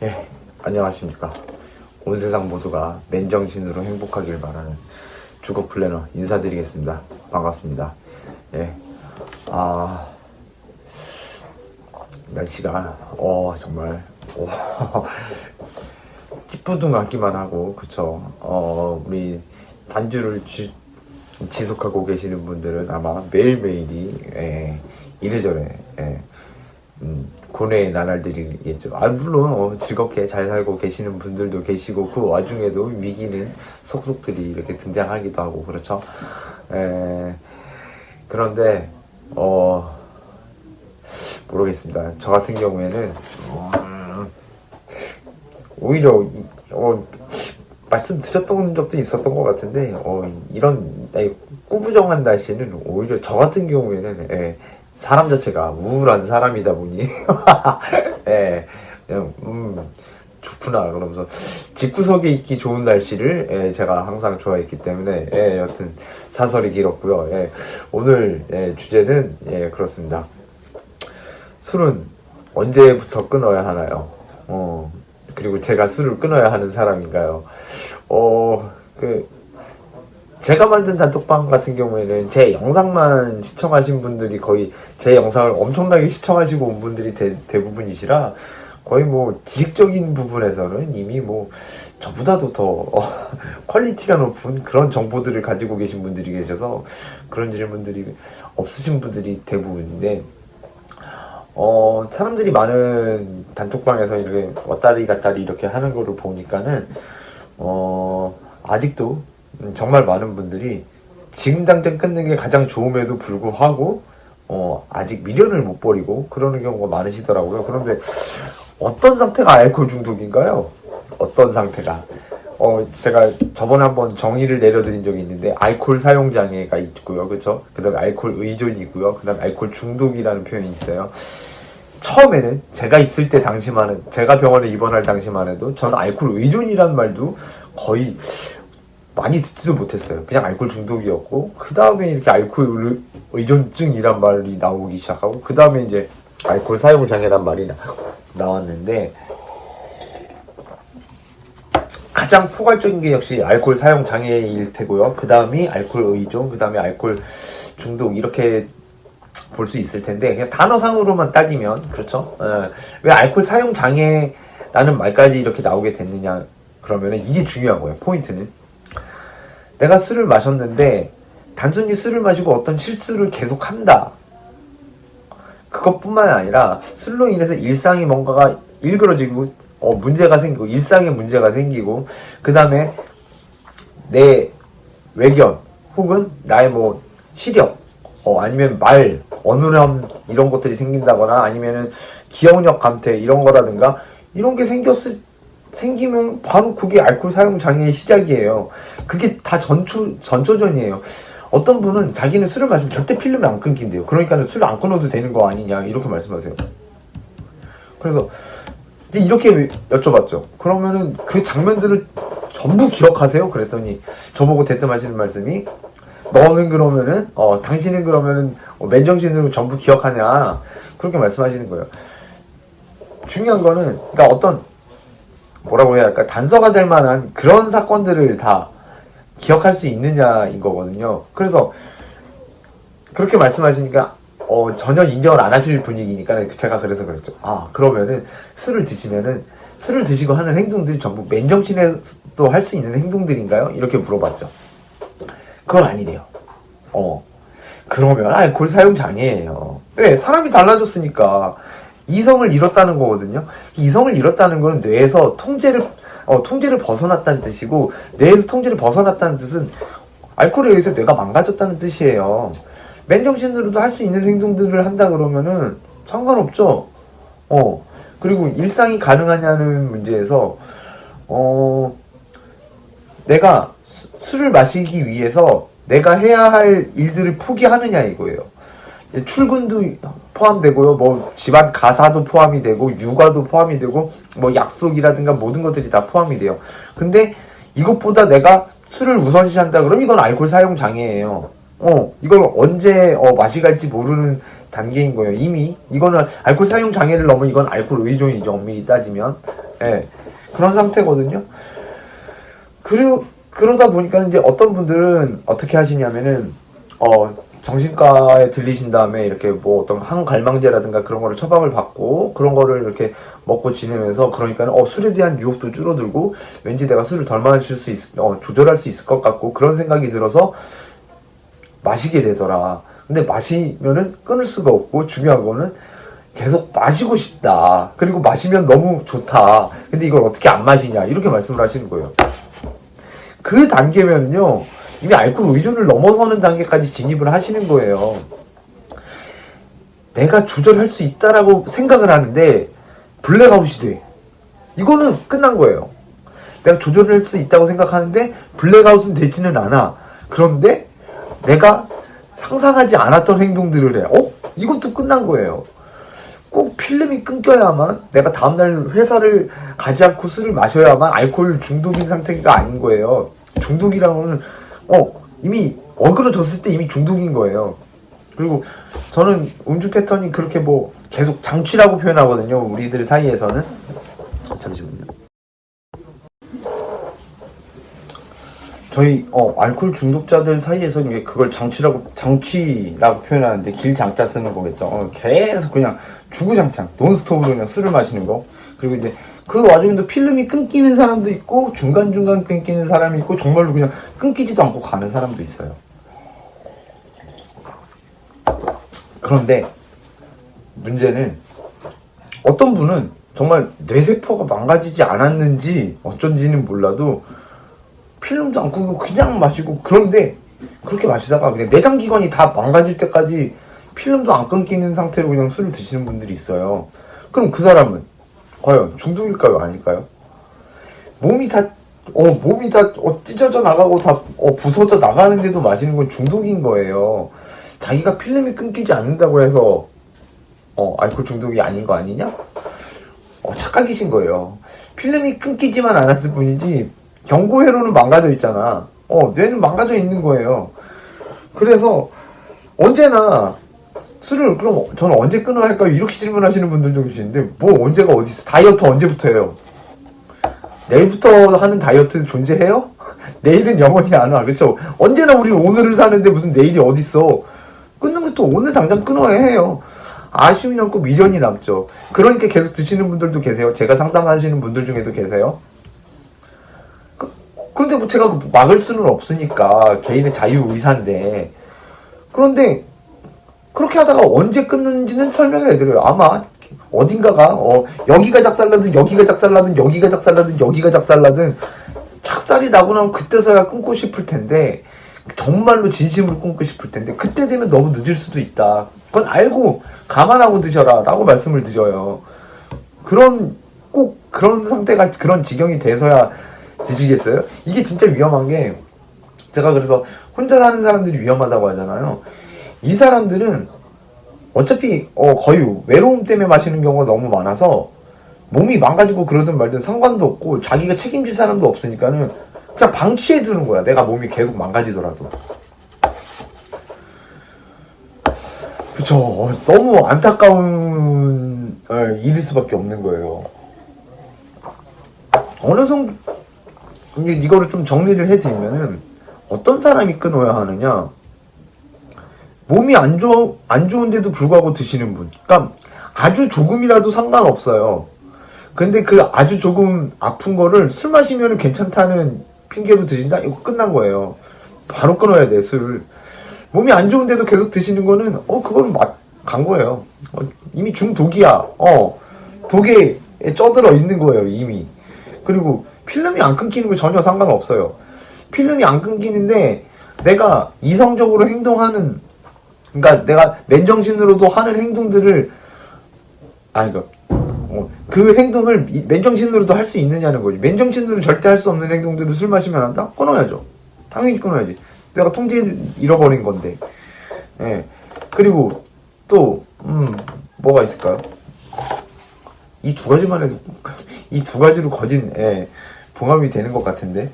예, 안녕하십니까. 온 세상 모두가 맨정신으로 행복하길 바라는 주국 플래너 인사드리겠습니다. 반갑습니다. 예, 날씨가 정말 찌뿌둥하기만 하고 그쵸. 우리 단주를 지속하고 계시는 분들은 아마 매일매일이 이래저래 고뇌의 나날들이겠죠. 물론 즐겁게 잘 살고 계시는 분들도 계시고 그 와중에도 위기는 속속들이 이렇게 등장하기도 하고 그렇죠. 그런데 모르겠습니다. 저 같은 경우에는 오히려 말씀드렸던 적도 있었던 것 같은데 이런 꾸부정한 날씨는 오히려 저 같은 경우에는 사람 자체가 우울한 사람이다 보니 그냥 좋구나 그러면서 집구석에 있기 좋은 날씨를 제가 항상 좋아했기 때문에 여튼 사설이 길었고요. 오늘 주제는 그렇습니다. 술은 언제부터 끊어야 하나요? 그리고 제가 술을 끊어야 하는 사람인가요? 제가 만든 단톡방 같은 경우에는 제 영상만 시청하신 분들이 거의 제 영상을 엄청나게 시청하시고 온 분들이 대부분이시라 거의 뭐 지식적인 부분에서는 이미 뭐 저보다도 더 퀄리티가 높은 그런 정보들을 가지고 계신 분들이 계셔서 그런 질문들이 없으신 분들이 대부분인데 사람들이 많은 단톡방에서 이렇게 왔다리 갔다리 이렇게 하는 거를 보니까는 아직도 정말 많은 분들이 지금 당장 끊는 게 가장 좋음에도 불구하고 아직 미련을 못 버리고 그러는 경우가 많으시더라고요. 그런데 어떤 상태가 알코올 중독인가요? 어떤 상태가? 제가 저번에 한번 정의를 내려드린 적이 있는데 알코올 사용 장애가 있고요. 그렇죠? 그다음에 알코올 의존이고요. 그다음에 알코올 중독이라는 표현이 있어요. 처음에는 제가 있을 때 당시만은 제가 병원에 입원할 당시만 해도 저는 알코올 의존이란 말도 거의 많이 듣지도 못했어요. 그냥 알코올 중독이었고 그 다음에 이렇게 알코올 의존증이란 말이 나오기 시작하고 그 다음에 이제 알코올 사용 장애란 말이 나왔는데 가장 포괄적인 게 역시 알코올 사용 장애일 테고요. 그 다음이 알코올 의존, 그 다음에 알코올 중독 이렇게 볼 수 있을 텐데 그냥 단어상으로만 따지면 그렇죠. 왜 알코올 사용 장애라는 말까지 이렇게 나오게 됐느냐 그러면은 이게 중요한 거예요. 포인트는 내가 술을 마셨는데 단순히 술을 마시고 어떤 실수를 계속한다. 그것뿐만 아니라 술로 인해서 일상이 뭔가가 일그러지고 문제가 생기고 일상에 문제가 생기고 그 다음에 내 외견 혹은 나의 뭐 시력 아니면 말 어눌함 이런 것들이 생긴다거나 아니면은 기억력 감퇴 이런 거라든가 이런 게 생기면 바로 그게 알코올 사용 장애의 시작이에요. 그게 다 전초전이에요. 어떤 분은 자기는 술을 마시면 절대 필름이 안 끊긴대요. 그러니까 술을 안 끊어도 되는 거 아니냐 이렇게 말씀하세요. 그래서 이렇게 여쭤봤죠. 그러면은 그 장면들을 전부 기억하세요? 그랬더니 저보고 대뜸 하시는 말씀이 너는 그러면은 당신은 그러면은 맨정신으로 전부 기억하냐 그렇게 말씀하시는 거예요. 중요한 거는 그러니까 어떤 뭐라고 해야 할까 단서가 될 만한 그런 사건들을 다 기억할 수 있느냐인 거거든요. 그래서 그렇게 말씀하시니까 전혀 인정을 안 하실 분위기니까 제가 그래서 그랬죠. 그러면은 술을 드시고 하는 행동들이 전부 맨정신에도 할 수 있는 행동들인가요? 이렇게 물어봤죠. 그건 아니래요. 그러면 알코올 사용 장애예요. 왜? 사람이 달라졌으니까 이성을 잃었다는 거거든요. 이성을 잃었다는 거는 뇌에서 통제를 벗어났다는 뜻이고 뇌에서 통제를 벗어났다는 뜻은 알코올에 의해서 뇌가 망가졌다는 뜻이에요. 맨정신으로도 할 수 있는 행동들을 한다 그러면은 상관없죠. 그리고 일상이 가능하냐는 문제에서 내가 술을 마시기 위해서 내가 해야 할 일들을 포기하느냐 이거예요. 출근도 포함되고요. 뭐 집안 가사도 포함이 되고 육아도 포함이 되고 뭐 약속이라든가 모든 것들이 다 포함이 돼요. 근데 이것보다 내가 술을 우선시한다 그러면 이건 알코올 사용 장애예요. 이걸 언제 맛이 갈지 모르는 단계인 거예요. 이미 이거는 알코올 사용 장애를 넘어 이건 알코올 의존이죠. 엄밀히 따지면. 예. 그런 상태거든요. 그러다 보니까 이제 어떤 분들은 어떻게 하시냐면은, 정신과에 들리신 다음에 이렇게 뭐 어떤 항갈망제라든가 그런 거를 처방을 받고 그런 거를 이렇게 먹고 지내면서, 그러니까 술에 대한 유혹도 줄어들고 왠지 내가 술을 덜 마실 수 조절할 수 있을 것 같고 그런 생각이 들어서 마시게 되더라. 근데 마시면은 끊을 수가 없고, 중요한 거는 계속 마시고 싶다. 그리고 마시면 너무 좋다. 근데 이걸 어떻게 안 마시냐. 이렇게 말씀을 하시는 거예요. 그 단계면요, 이미 알코올 의존을 넘어서는 단계까지 진입을 하시는 거예요. 내가 조절할 수 있다라고 생각을 하는데 블랙아웃이 돼. 이거는 끝난 거예요. 내가 조절할 수 있다고 생각하는데 블랙아웃은 되지는 않아. 그런데 내가 상상하지 않았던 행동들을 해. 이것도 끝난 거예요. 꼭 필름이 끊겨야만, 내가 다음날 회사를 가지 않고 술을 마셔야만 알코올 중독인 상태가 아닌 거예요. 중독이라고는 이미 어그러졌을 때 이미 중독인 거예요. 그리고 저는 음주 패턴이 그렇게 뭐 계속 장취라고 표현하거든요, 우리들 사이에서는. 잠시만요. 저희 알코올 중독자들 사이에서 그걸 장취라고 표현하는데 길장자 쓰는 거겠죠. 계속 그냥 주구장창 논스톱으로 그냥 술을 마시는 거. 그리고 이제 그 와중에도 필름이 끊기는 사람도 있고 중간중간 끊기는 사람이 있고 정말로 그냥 끊기지도 않고 가는 사람도 있어요. 그런데 문제는 어떤 분은 정말 뇌세포가 망가지지 않았는지 어쩐지는 몰라도 필름도 안 끊고 그냥 마시고, 그런데 그렇게 마시다가 그냥 내장기관이 다 망가질 때까지 필름도 안 끊기는 상태로 그냥 술을 드시는 분들이 있어요. 그럼 그 사람은 과연 중독일까요? 아닐까요? 몸이 다 찢어져 나가고 다 부서져 나가는데도 마시는 건 중독인 거예요. 자기가 필름이 끊기지 않는다고 해서 알코올 중독이 아닌 거 아니냐? 착각이신 거예요. 필름이 끊기지만 않았을 뿐이지 경고회로는 망가져 있잖아. 뇌는 망가져 있는 거예요. 그래서 언제나 술을, 그럼 저는 언제 끊어야 할까요? 이렇게 질문하시는 분들도 계시는데, 뭐 언제가 어디 있어? 다이어트 언제부터 해요? 내일부터 하는 다이어트 존재해요? 내일은 영원히 안 와. 그렇죠? 언제나 우리 오늘을 사는데 무슨 내일이 어딨어? 끊는 것도 오늘 당장 끊어야 해요. 아쉬움이 남고 미련이 남죠. 그러니까 계속 드시는 분들도 계세요. 제가 상담하시는 분들 중에도 계세요. 그런데 뭐 제가 막을 수는 없으니까, 개인의 자유의사인데. 그런데 그렇게 하다가 언제 끊는지는 설명을 해드려요. 아마 어딘가가 여기가 작살나든 여기가 작살나든 여기가 작살나든 여기가 작살나든 착살이 나고 나면 그때서야 끊고 싶을 텐데, 정말로 진심으로 끊고 싶을 텐데 그때 되면 너무 늦을 수도 있다. 그건 알고 감안하고 드셔라 라고 말씀을 드려요. 꼭 그런 상태가, 그런 지경이 돼서야 드시겠어요? 이게 진짜 위험한 게, 제가 그래서 혼자 사는 사람들이 위험하다고 하잖아요. 이 사람들은 어차피 거의 외로움 때문에 마시는 경우가 너무 많아서 몸이 망가지고 그러든 말든 상관도 없고 자기가 책임질 사람도 없으니까는 그냥 방치해 두는 거야. 내가 몸이 계속 망가지더라도. 그쵸. 너무 안타까운 일일 수밖에 없는 거예요. 어느 정도 이거를 좀 정리를 해드리면은, 어떤 사람이 끊어야 하느냐, 몸이 안 좋은데도 불구하고 드시는 분. 그러니까 아주 조금이라도 상관없어요. 근데 그 아주 조금 아픈 거를 술 마시면 괜찮다는 핑계로 드신다? 이거 끝난 거예요. 바로 끊어야 돼, 술을. 몸이 안 좋은데도 계속 드시는 거는 그건 간 거예요. 이미 중독이야. 독에 쪄들어 있는 거예요, 이미. 그리고 필름이 안 끊기는 거 전혀 상관없어요. 필름이 안 끊기는데 내가 이성적으로 행동하는, 그러니까 내가 맨정신으로도 하는 행동들을, 그 행동을 맨정신으로도 할 수 있느냐는 거지. 맨정신으로 절대 할 수 없는 행동들을 술 마시면 한다? 끊어야죠. 당연히 끊어야지. 내가 통제를 잃어버린 건데. 예. 그리고 또 뭐가 있을까요? 이 두 가지만 해도 이 두 가지로 거진 봉합이 되는 것 같은데.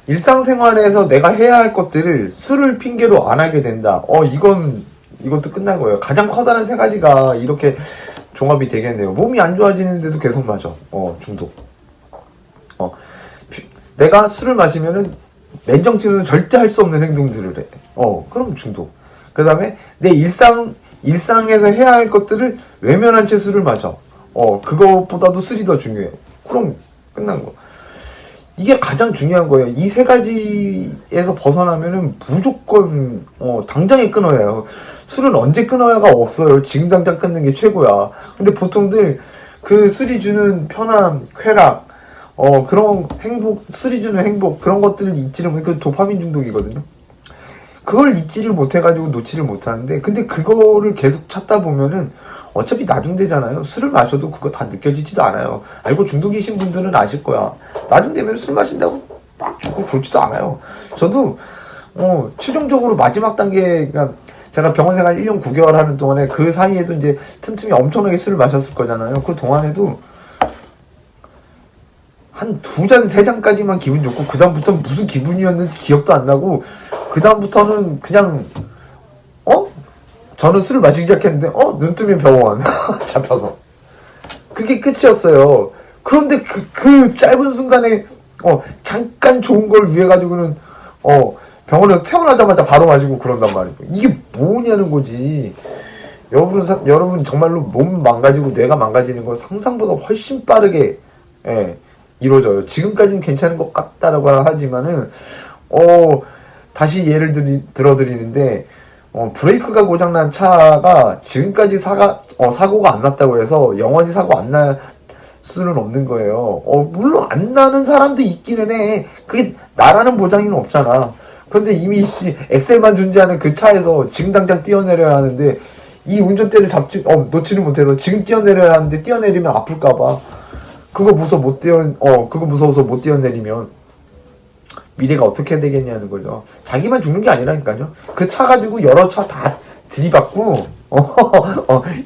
일상생활에서 내가 해야 할 것들을 술을 핑계로 안 하게 된다. 이건 이것도 끝난 거예요. 가장 커다란 세 가지가 이렇게 종합이 되겠네요. 몸이 안 좋아지는데도 계속 마셔. 중독. 내가 술을 마시면은 맨정신으로는 절대 할 수 없는 행동들을 해. 그럼 중독. 그 다음에 내 일상에서 해야 할 것들을 외면한 채 술을 마셔. 그것보다도 술이 더 중요해. 그럼 끝난 거. 이게 가장 중요한 거예요. 이 세 가지에서 벗어나면은 무조건, 당장에 끊어야 해요. 술은 언제 끊어야가 없어요. 지금 당장 끊는 게 최고야. 근데 보통들 그 술이 주는 편함, 쾌락, 그런 행복, 술이 주는 행복, 그런 것들을 잊지를 못해. 그 도파민 중독이거든요. 그걸 잊지를 못해가지고 놓지를 못하는데, 근데 그거를 계속 찾다 보면은 어차피 나중되잖아요. 술을 마셔도 그거 다 느껴지지도 않아요. 알고 중독이신 분들은 아실 거야. 나중 되면 술 마신다고 막 죽고 그렇지도 않아요. 저도 최종적으로 마지막 단계, 그러니까 제가 병원 생활 1년 9개월 하는 동안에 그 사이에도 이제 틈틈이 엄청나게 술을 마셨을 거잖아요. 그 동안에도 한 2잔, 3잔까지만 기분 좋고, 그 다음부터는 무슨 기분이었는지 기억도 안 나고, 그 다음부터는 그냥, 저는 술을 마시기 시작했는데, 눈 뜨면 병원. 잡혀서. 그게 끝이었어요. 그런데 그 짧은 순간에, 잠깐 좋은 걸 위해 가지고는, 병원에서 태어나자마자 바로 마시고 그런단 말이에요. 이게 뭐냐는 거지. 여러분 정말로 몸 망가지고 뇌가 망가지는 건 상상보다 훨씬 빠르게, 이루어져요. 지금까지는 괜찮은 것 같다라고 하지만은, 다시 예를 들어드리는데, 브레이크가 고장난 차가 지금까지 사고가 안 났다고 해서 영원히 사고 안 날 수는 없는 거예요. 물론 안 나는 사람도 있기는 해. 그게 나라는 보장이는 없잖아. 근데 이미 엑셀만 존재하는 그 차에서 지금 당장 뛰어내려야 하는데, 이 운전대를 놓지를 못해서 지금 뛰어내려야 하는데 뛰어내리면 아플까봐. 그거 무서워서 못 뛰어내리면 미래가 어떻게 되겠냐는 거죠. 자기만 죽는 게 아니라니까요. 그 차 가지고 여러 차 다 들이받고,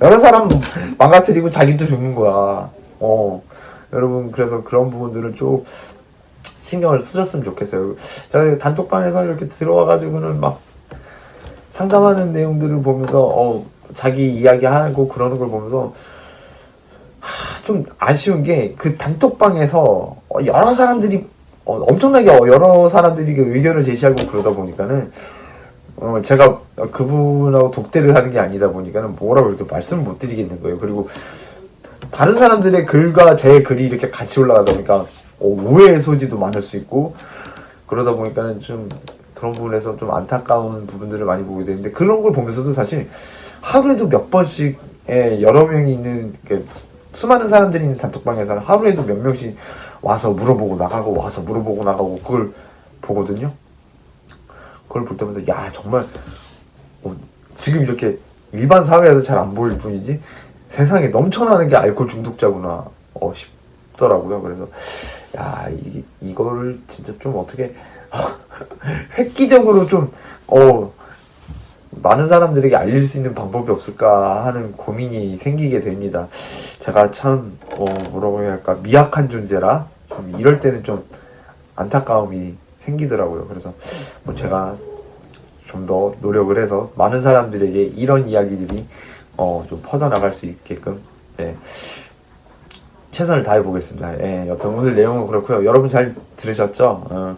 여러 사람 망가뜨리고 자기도 죽는 거야. 여러분, 그래서 그런 부분들을 좀 신경을 쓰셨으면 좋겠어요. 제가 단톡방에서 이렇게 들어와가지고는 막 상담하는 내용들을 보면서, 자기 이야기하고 그러는 걸 보면서, 좀 아쉬운 게, 그 단톡방에서 여러 사람들이 엄청나게 여러 사람들이 의견을 제시하고 그러다 보니까는 제가 그분하고 독대를 하는 게 아니다 보니까는 뭐라고 이렇게 말씀을 못 드리겠는 거예요. 그리고 다른 사람들의 글과 제 글이 이렇게 같이 올라가다 보니까 오해의 소지도 많을 수 있고, 그러다 보니까는 좀 그런 부분에서 좀 안타까운 부분들을 많이 보게 되는데, 그런 걸 보면서도 사실 하루에도 몇 번씩 여러 명이 있는, 수많은 사람들이 있는 단톡방에서는 하루에도 몇 명씩 와서 물어보고 나가고 그걸 보거든요. 그걸 볼 때마다 야, 정말 지금 이렇게 일반 사회에서 잘 안 보일 뿐이지 세상에 넘쳐나는 게 알코올 중독자구나 싶더라고요. 그래서 야, 이거를 진짜 좀 어떻게 획기적으로 좀 많은 사람들에게 알릴 수 있는 방법이 없을까 하는 고민이 생기게 됩니다. 제가 참 뭐라고 해야 할까, 미약한 존재라 좀 이럴 때는 좀 안타까움이 생기더라고요. 그래서 제가 좀 더 노력을 해서 많은 사람들에게 이런 이야기들이 좀 퍼져나갈 수 있게끔 최선을 다해 보겠습니다. 여튼 오늘 내용은 그렇고요. 여러분 잘 들으셨죠?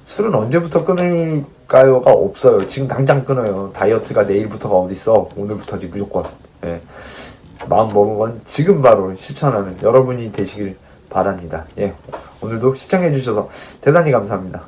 술은 언제부터 끊을까요가 없어요. 지금 당장 끊어요. 다이어트가 내일부터가 어딨어. 오늘부터지 무조건. 마음 먹은 건 지금 바로 실천하는 여러분이 되시길 바랍니다. 오늘도 시청해 주셔서 대단히 감사합니다.